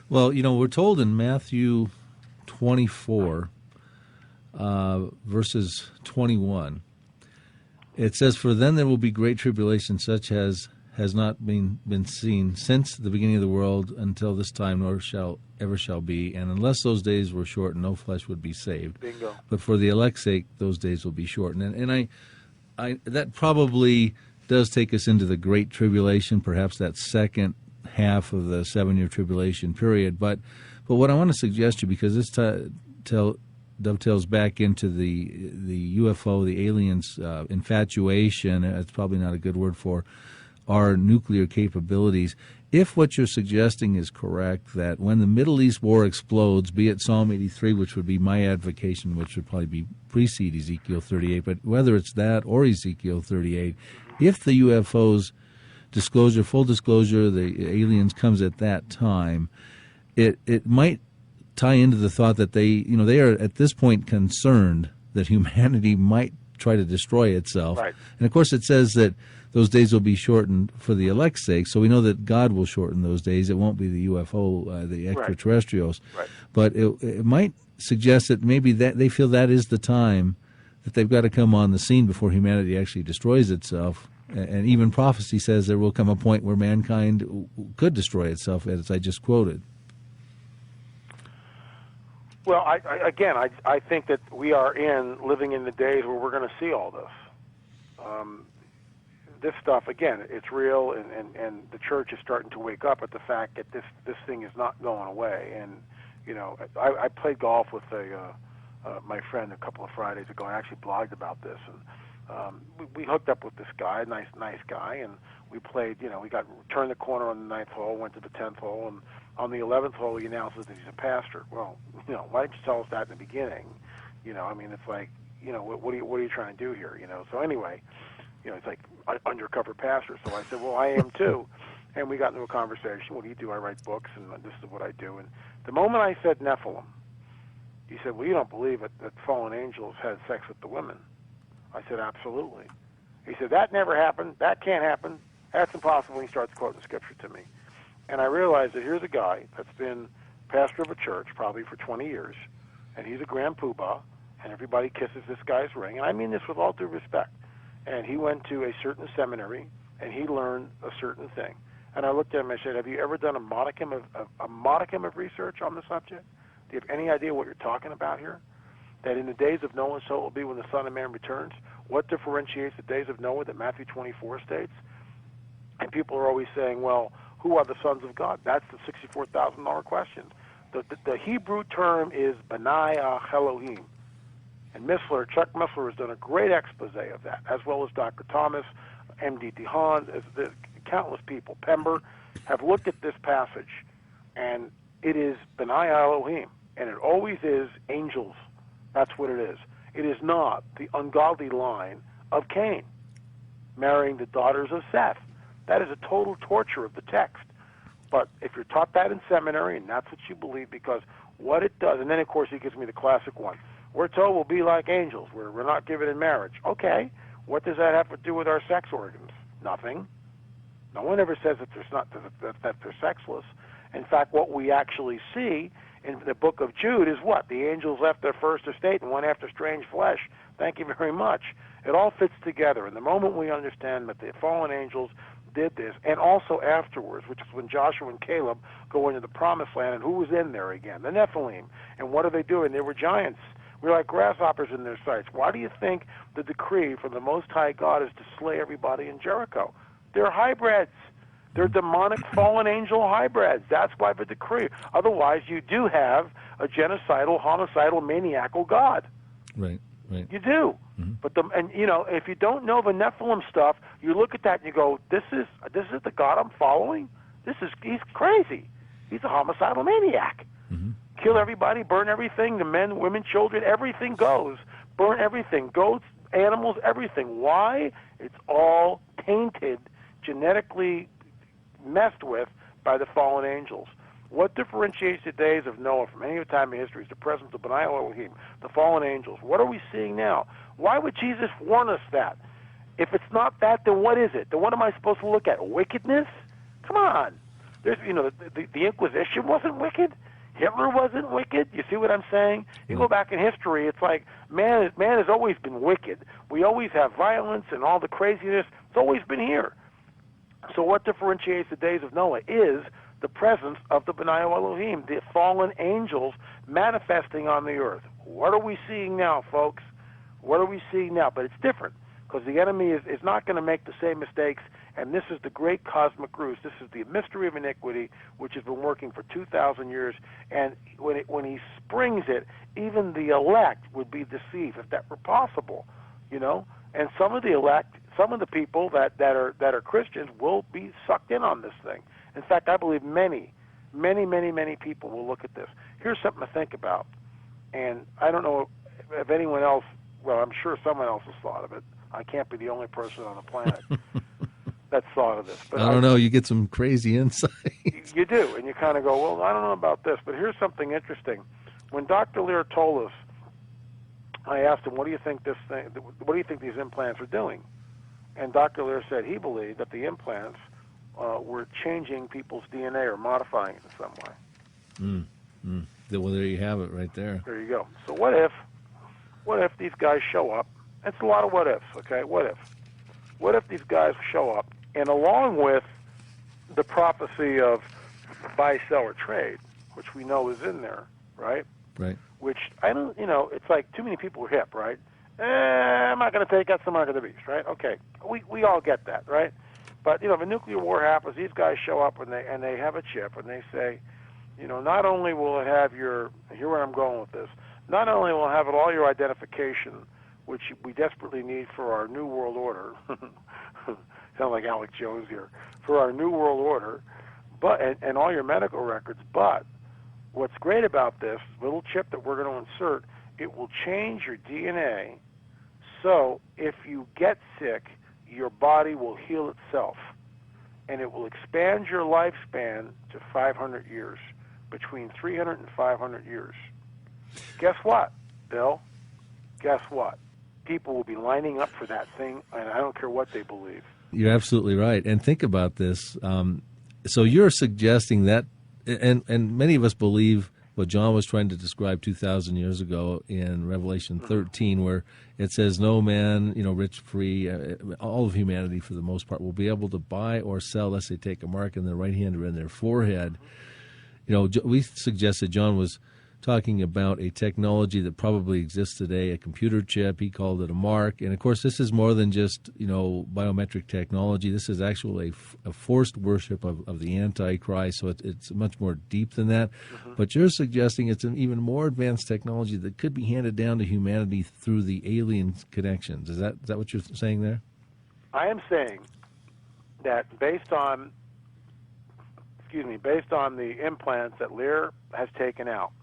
Well, we're told in Matthew 24, verses 21, it says, "For then there will be great tribulation, such as has not been seen since the beginning of the world until this time, nor shall be. And unless those days were shortened, no flesh would be saved. Bingo. But for the elect's sake, those days will be shortened." And I that probably does take us into the Great Tribulation, perhaps that second half of the 7-year tribulation period. But what I want to suggest to you, because this dovetails back into the UFO, the aliens' infatuation, it's probably not a good word for our nuclear capabilities. If what you're suggesting is correct, that when the Middle East war explodes, be it Psalm 83, which would be my advocation, which would probably precede Ezekiel 38, but whether it's that or Ezekiel 38, if the UFOs full disclosure, the aliens comes at that time, it might tie into the thought that they are at this point concerned that humanity might try to destroy itself. Right. And of course it says that those days will be shortened for the elect's sake, so we know that God will shorten those days. It won't be the UFO, the extraterrestrials. Right. But it might suggest that maybe that they feel that is the time that they've got to come on the scene before humanity actually destroys itself. And even prophecy says there will come a point where mankind could destroy itself, as I just quoted. Well, I think that we are living in the days where we're going to see all this. This stuff, again, it's real, and the church is starting to wake up at the fact that this thing is not going away. And, I played golf with my friend a couple of Fridays ago. I actually blogged about this, and we hooked up with this guy, nice guy, and we played, we turned the corner on the 9th hole, went to the 10th hole, and on the 11th hole he announces that he's a pastor. Well, why didn't you tell us that in the beginning? It's like, what are you trying to do here? So anyway, it's like undercover pastor. So I said, well, I am too. And we got into a conversation. What do you do? I write books, and this is what I do. And the moment I said Nephilim, he said, well, you don't believe it, that fallen angels had sex with the women. I said, absolutely. He said, that never happened. That can't happen. That's impossible. And he starts quoting scripture to me. And I realized that here's a guy that's been pastor of a church probably for 20 years, and he's a grand poobah, and everybody kisses this guy's ring. And I mean this with all due respect. And he went to a certain seminary, and he learned a certain thing. And I looked at him and I said, have you ever done a modicum of research on the subject? Do you have any idea what you're talking about here? That in the days of Noah, so it will be when the Son of Man returns. What differentiates the days of Noah that Matthew 24 states? And people are always saying, well, who are the sons of God? That's the $64,000 question. The Hebrew term is Benai Elohim. And Chuck Missler has done a great expose of that, as well as Dr. Thomas, M.D. DeHaan, countless people. Pember have looked at this passage, and it is Benai Elohim, and it always is angels. That's what it is. It is not the ungodly line of Cain marrying the daughters of Seth. That is a total torture of the text. But if you're taught that in seminary, and that's what you believe, because what it does, and then, of course, he gives me the classic one. We're told we'll be like angels. We're not given in marriage. Okay, what does that have to do with our sex organs? Nothing. No one ever says that that they're sexless. In fact, what we actually see in the book of Jude is what? The angels left their first estate and went after strange flesh. Thank you very much. It all fits together. And the moment we understand that the fallen angels did this, and also afterwards, which is when Joshua and Caleb go into the promised land, and who was in there again? The Nephilim. And what are they doing? They were giants. We're like grasshoppers in their sights. Why do you think the decree from the Most High God is to slay everybody in Jericho? They're hybrids. They're demonic fallen angel hybrids. That's why the decree. Otherwise, you do have a genocidal, homicidal, maniacal God. Right. You do. Mm-hmm. But if you don't know the Nephilim stuff, you look at that and you go, "This is the God I'm following. He's crazy. He's a homicidal maniac. Mm-hmm. Kill everybody, burn everything. The men, women, children, everything goes. Burn everything. Goats, animals, everything. Why? It's all tainted, genetically messed with by the fallen angels. What differentiates the days of Noah from any other time in history is the presence of Benai Elohim, the fallen angels. What are we seeing now? Why would Jesus warn us that? If it's not that, then what is it? Then what am I supposed to look at? Wickedness? Come on. There's, the Inquisition wasn't wicked. Hitler wasn't wicked. You see what I'm saying? You go back in history, it's like man has always been wicked. We always have violence and all the craziness. It's always been here. So what differentiates the days of Noah is the presence of the B'nai Elohim, the fallen angels manifesting on the earth. What are we seeing now, folks? What are we seeing now? But it's different, because the enemy is not going to make the same mistakes, and this is the great cosmic ruse. This is the mystery of iniquity, which has been working for 2,000 years, and when he springs it, even the elect would be deceived, if that were possible, and some of the elect, some of the people that are Christians will be sucked in on this thing. In fact, I believe many people will look at this. Here's something to think about, and I don't know if anyone else, well, I'm sure someone else has thought of it. I can't be the only person on the planet that's thought of this. But I don't know. You get some crazy insight. You do, and you kind of go, well, I don't know about this, but here's something interesting. When Dr. Lear told us, I asked him, what do you think these implants are doing? And Dr. Lear said he believed that the implants were changing people's DNA or modifying it in some way. Well, there you have it right there. There you go. So what if these guys show up? It's a lot of what ifs, okay? What if these guys show up, and along with the prophecy of buy, sell, or trade, which we know is in there, right? Right. Which, it's like too many people are hip, right? I'm not going to take that's the mark of the beast, right? Okay, we all get that, right? But, if a nuclear war happens, these guys show up and they have a chip, and they say, not only will it have here where I'm going with this, not only will it have all your identification, which we desperately need for our New World Order, sound like Alex Jones here, for our New World Order, but and all your medical records, but what's great about this little chip that we're going to insert, it will change your DNA, so if you get sick, your body will heal itself, and it will expand your lifespan to 500 years, between 300 and 500 years. Guess what, Bill? Guess what? People will be lining up for that thing, and I don't care what they believe. You're absolutely right. And think about this. So you're suggesting that, and many of us believe what John was trying to describe 2,000 years ago in Revelation 13, where it says no man, rich, free, all of humanity for the most part, will be able to buy or sell unless they take a mark in their right hand or in their forehead. We suggested John was talking about a technology that probably exists today, a computer chip. He called it a mark. And, of course, this is more than just, biometric technology. This is actually a forced worship of the Antichrist, so it's much more deep than that. Mm-hmm. But you're suggesting it's an even more advanced technology that could be handed down to humanity through the alien connections. Is that what you're saying there? I am saying that based on the implants that Lear has taken out,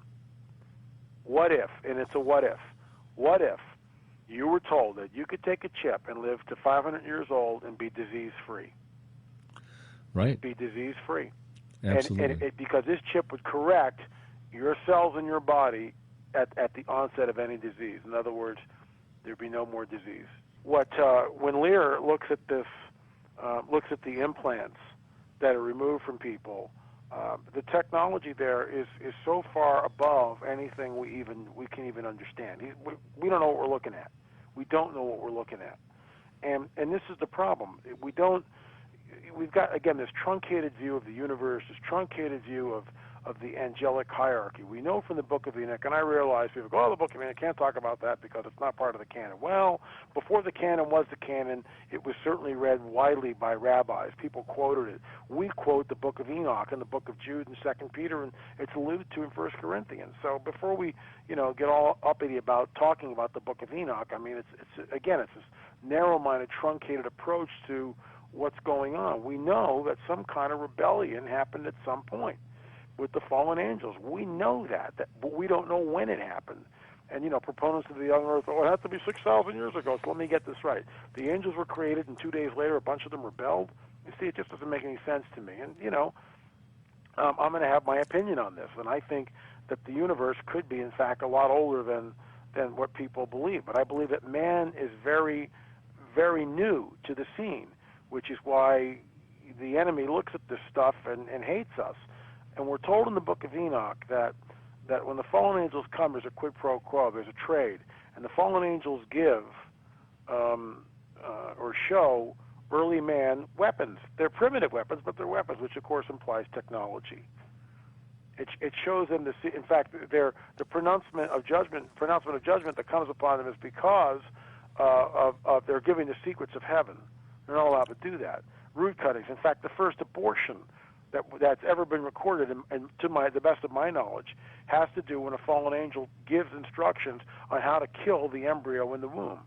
what if, and it's a what if you were told that you could take a chip and live to 500 years old and be disease-free? Right. Be disease-free. Absolutely. And because this chip would correct your cells in your body at the onset of any disease. In other words, there'd be no more disease. When Lear looks at this, looks at the implants that are removed from people, the technology there is so far above anything we can even understand. We don't know what we're looking at. We don't know what we're looking at, and this is the problem. We've got, again, this truncated view of the universe, this truncated view of the angelic hierarchy. We know from the Book of Enoch, and I realize people go, the Book of Enoch, can't talk about that because it's not part of the canon. Well, before the canon was the canon, it was certainly read widely by rabbis. People quoted it. We quote the Book of Enoch and the Book of Jude and 2 Peter, and it's alluded to in 1 Corinthians. So before we, get all uppity about talking about the Book of Enoch, I mean, it's this narrow-minded, truncated approach to what's going on. We know that some kind of rebellion happened at some point with the fallen angels. We know that, but we don't know when it happened. And, proponents of the young earth, it had to be 6,000 years ago. So let me get this right. The angels were created, and 2 days later, a bunch of them rebelled. You see, it just doesn't make any sense to me. And, I'm going to have my opinion on this. And I think that the universe could be, in fact, a lot older than what people believe. But I believe that man is very, very new to the scene, which is why the enemy looks at this stuff and hates us. And we're told in the book of Enoch that when the fallen angels come, there's a quid pro quo, there's a trade, and the fallen angels give or show early man weapons. They're primitive weapons, but they're weapons, which of course implies technology. It shows them to see. In fact, the pronouncement of judgment that comes upon them is because of they're giving the secrets of heaven. They're not allowed to do that. Root cuttings. In fact, the first abortion that's ever been recorded, and to the best of my knowledge, has to do when a fallen angel gives instructions on how to kill the embryo in the womb.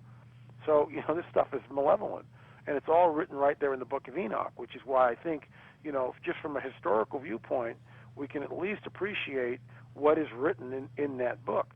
So, this stuff is malevolent, and it's all written right there in the book of Enoch, which is why I think, just from a historical viewpoint, we can at least appreciate what is written in that book.